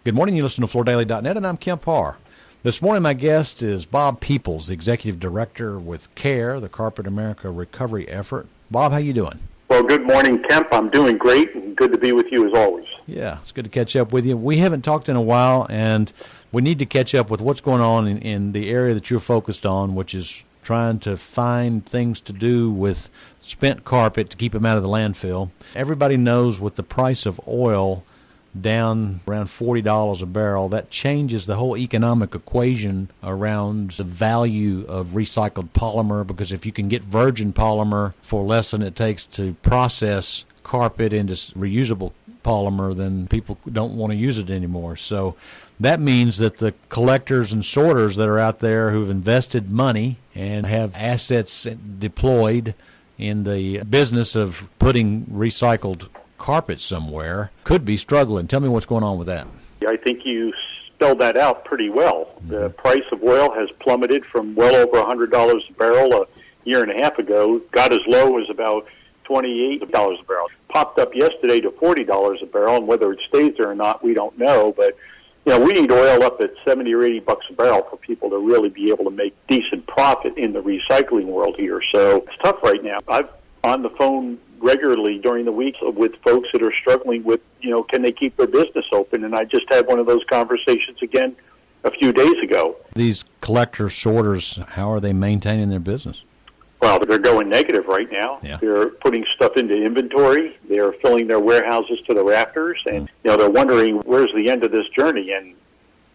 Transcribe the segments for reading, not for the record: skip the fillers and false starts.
Good morning. You listen to FloorDaily.net, and I'm Kemp Harr. This morning, my guest is Bob Peoples, the Executive Director with CARE, the Carpet America Recovery Effort. Bob, how you doing? Well, good morning, Kemp. I'm doing great, and good to be with you as always. Yeah, it's good to catch up with you. We haven't talked in a while, and we need to catch up with what's going on in the area that you're focused on, which is trying to find things to do with spent carpet to keep them out of the landfill. Everybody knows with the price of oil down around $40 a barrel, that changes the whole economic equation around the value of recycled polymer, because if you can get virgin polymer for less than it takes to process carpet into reusable polymer, then people don't want to use it anymore. So that means that the collectors and sorters that are out there who've invested money and have assets deployed in the business of putting recycled carpet somewhere could be struggling. Tell me what's going on with that. I think you spelled that out pretty well. The price of oil has plummeted from well over $100 a barrel a year and a half ago, got as low as about $28 a barrel. Popped up yesterday to $40 a barrel, and whether it stays there or not, we don't know. But we need oil up at 70 or 80 bucks a barrel for people to really be able to make decent profit in the recycling world here. So it's tough right now. I've on the phone regularly during the week with folks that are struggling with, can they keep their business open? And I just had one of those conversations again a few days ago. These collector sorters, how are they maintaining their business? Well, they're going negative right now. Yeah. They're putting stuff into inventory. They're filling their warehouses to the rafters. And, they're wondering, where's the end of this journey? And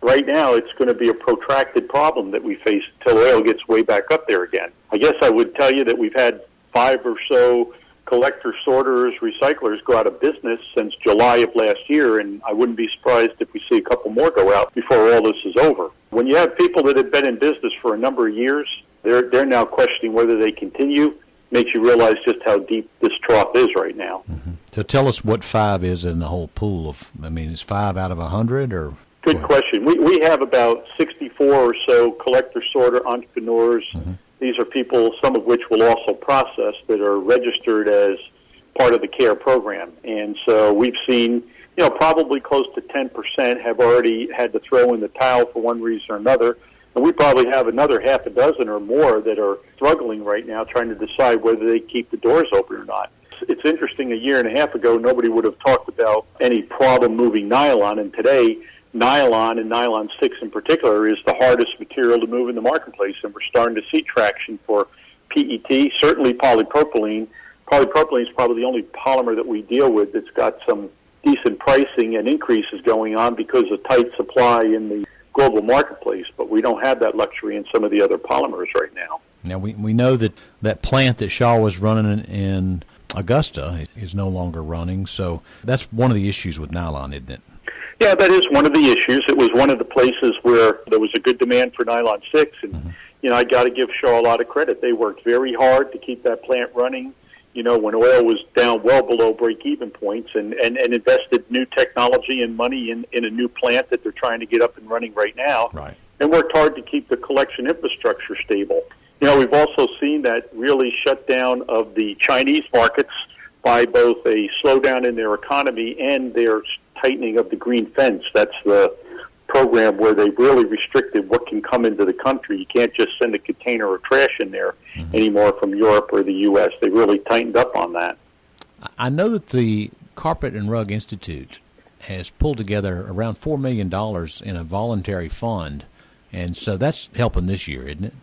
right now, it's going to be a protracted problem that we face until oil gets way back up there again. I guess I would tell you that we've had 5 or so collector sorters, recyclers go out of business since July of last year, and I wouldn't be surprised if we see a couple more go out before all this is over. When you have people that have been in business for a number of years, they're now questioning whether they continue. Makes you realize just how deep this trough is right now. Mm-hmm. So tell us what 5 is in the whole pool of, is 5 out of 100 or? Good question. We have about 64 or so collector sorter entrepreneurs. Mm-hmm. These are people, some of which will also process, that are registered as part of the CARE program. And so we've seen, probably close to 10% have already had to throw in the towel for one reason or another. And we probably have another half a dozen or more that are struggling right now trying to decide whether they keep the doors open or not. It's interesting, a year and a half ago, nobody would have talked about any problem moving nylon, and today nylon, and nylon 6 in particular, is the hardest material to move in the marketplace, and we're starting to see traction for PET, certainly polypropylene. Polypropylene is probably the only polymer that we deal with that's got some decent pricing and increases going on because of tight supply in the global marketplace, but we don't have that luxury in some of the other polymers right now. Now, we know that plant that Shaw was running in Augusta is no longer running, so that's one of the issues with nylon, isn't it? Yeah, that is one of the issues. It was one of the places where there was a good demand for nylon 6, and, I got to give Shaw a lot of credit. They worked very hard to keep that plant running, when oil was down well below break-even points, and invested new technology and money in a new plant that they're trying to get up and running right now, right, and worked hard to keep the collection infrastructure stable. We've also seen that really shutdown of the Chinese markets by both a slowdown in their economy and their tightening of the green fence. That's the program where they really restricted what can come into the country. You can't just send a container of trash in there anymore from Europe or the U.S. They really tightened up on that. I know that the Carpet and Rug Institute has pulled together around $4 million in a voluntary fund, and so that's helping this year, isn't it?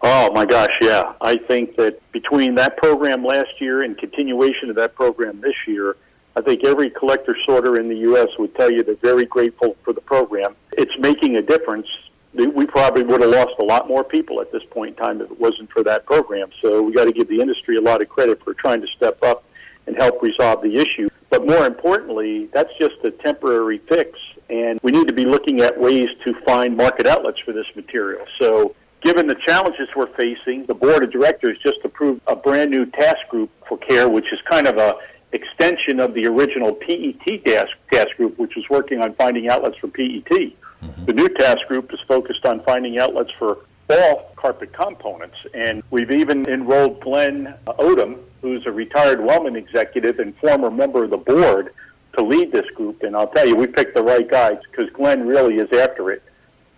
Oh, my gosh, yeah. I think that between that program last year and continuation of that program this year, I think every collector sorter in the U.S. would tell you they're very grateful for the program. It's making a difference. We probably would have lost a lot more people at this point in time if it wasn't for that program. So we got to give the industry a lot of credit for trying to step up and help resolve the issue. But more importantly, that's just a temporary fix, and we need to be looking at ways to find market outlets for this material. So given the challenges we're facing, the board of directors just approved a brand new task group for CARE, which is kind of a extension of the original PET task group, which was working on finding outlets for PET. Mm-hmm. The new task group is focused on finding outlets for all carpet components, and we've even enrolled Glenn Odom, who's a retired Wellman executive and former member of the board to lead this group. And I'll tell you, we picked the right guys because Glenn really is after it.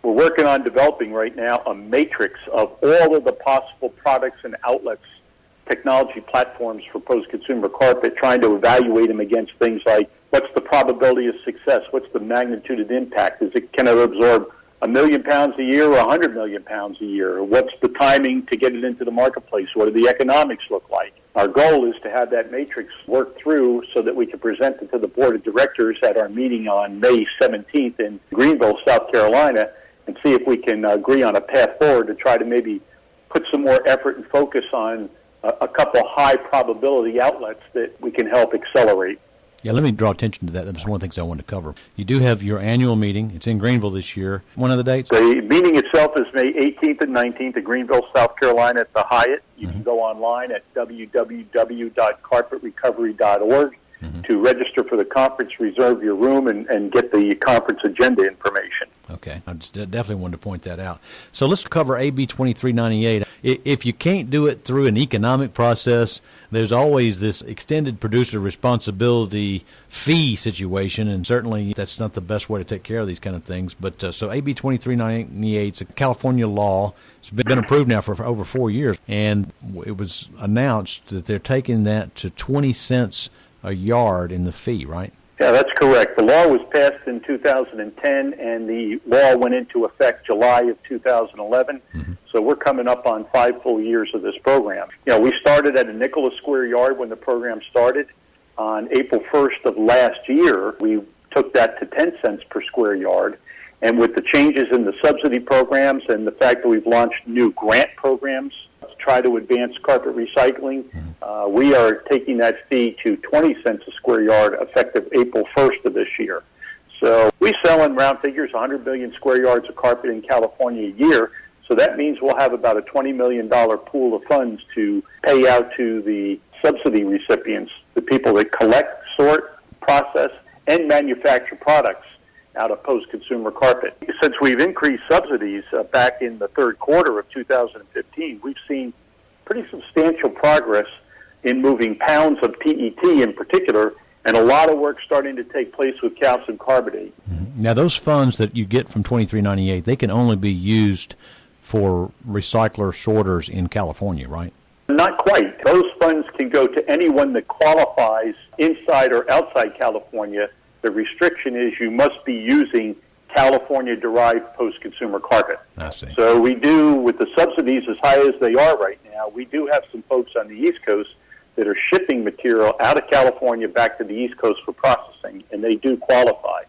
We're working on developing right now a matrix of all of the possible products and outlets, technology platforms for post-consumer carpet, trying to evaluate them against things like what's the probability of success, what's the magnitude of impact, can it absorb 1 million pounds a year or 100 million pounds a year? What's the timing to get it into the marketplace? What do the economics look like? Our goal is to have that matrix work through so that we can present it to the board of directors at our meeting on May 17th in Greenville, South Carolina, and see if we can agree on a path forward to try to maybe put some more effort and focus on a couple high probability outlets that we can help accelerate. Yeah, let me draw attention to that. That's one of the things I wanted to cover. You do have your annual meeting. It's in Greenville this year. One of the dates? The meeting itself is May 18th and 19th at Greenville, South Carolina at the Hyatt. You can go online at www.carpetrecovery.org to register for the conference, reserve your room, and get the conference agenda information. Okay. I just definitely wanted to point that out. So let's cover AB 2398. If you can't do it through an economic process, there's always this extended producer responsibility fee situation, and certainly that's not the best way to take care of these kind of things. But so AB 2398 is a California law. It's been approved now for over 4 years, and it was announced that they're taking that to 20 cents a yard in the fee, right? Yeah, that's correct. The law was passed in 2010, and the law went into effect July of 2011. So we're coming up on 5 full years of this program. You know, we started at a nickel a square yard when the program started. On April 1st of last year, we took that to 10 cents per square yard. And with the changes in the subsidy programs and the fact that we've launched new grant programs to try to advance carpet recycling, we are taking that fee to 20 cents a square yard effective April 1st of this year. So we sell in round figures 100 million square yards of carpet in California a year. So that means we'll have about a $20 million pool of funds to pay out to the subsidy recipients, the people that collect, sort, process, and manufacture products out of post-consumer carpet. Since we've increased subsidies back in the third quarter of 2015, we've seen pretty substantial progress in moving pounds of PET in particular, and a lot of work starting to take place with calcium carbonate. Now, those funds that you get from 2398, they can only be used for recycler sorters in California, right? Not quite. Those funds can go to anyone that qualifies inside or outside California. The restriction is you must be using California-derived post-consumer carpet. I see. So we do, with the subsidies as high as they are right now, we do have some folks on the East Coast that are shipping material out of California back to the East Coast for processing, and they do qualify.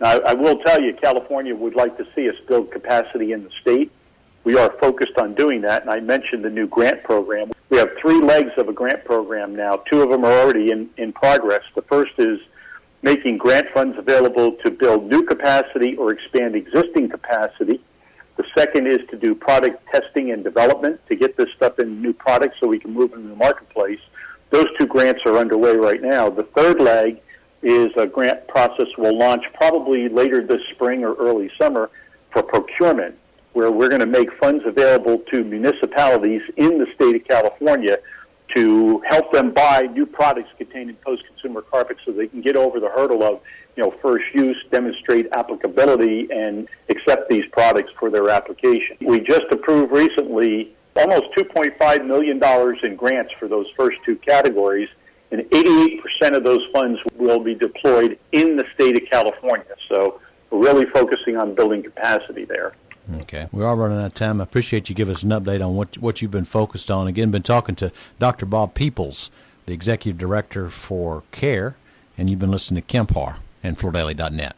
Now, I will tell you, California would like to see us build capacity in the state. We are focused on doing that, and I mentioned the new grant program. We have 3 legs of a grant program now. 2 of them are already in progress. The first is making grant funds available to build new capacity or expand existing capacity. The second is to do product testing and development to get this stuff in new products so we can move into the marketplace. Those 2 grants are underway right now. The third leg is a grant process we'll launch probably later this spring or early summer for procurement, where we're going to make funds available to municipalities in the state of California to help them buy new products containing post-consumer carpet so they can get over the hurdle of, first use, demonstrate applicability, and accept these products for their application. We just approved recently almost $2.5 million in grants for those first 2 categories, and 88% of those funds will be deployed in the state of California. So we're really focusing on building capacity there. Okay. We are running out of time. I appreciate you giving us an update on what you've been focused on. Again, been talking to Dr. Bob Peoples, the Executive Director for CARE, and you've been listening to Kemp Harr and FloorDaily.net.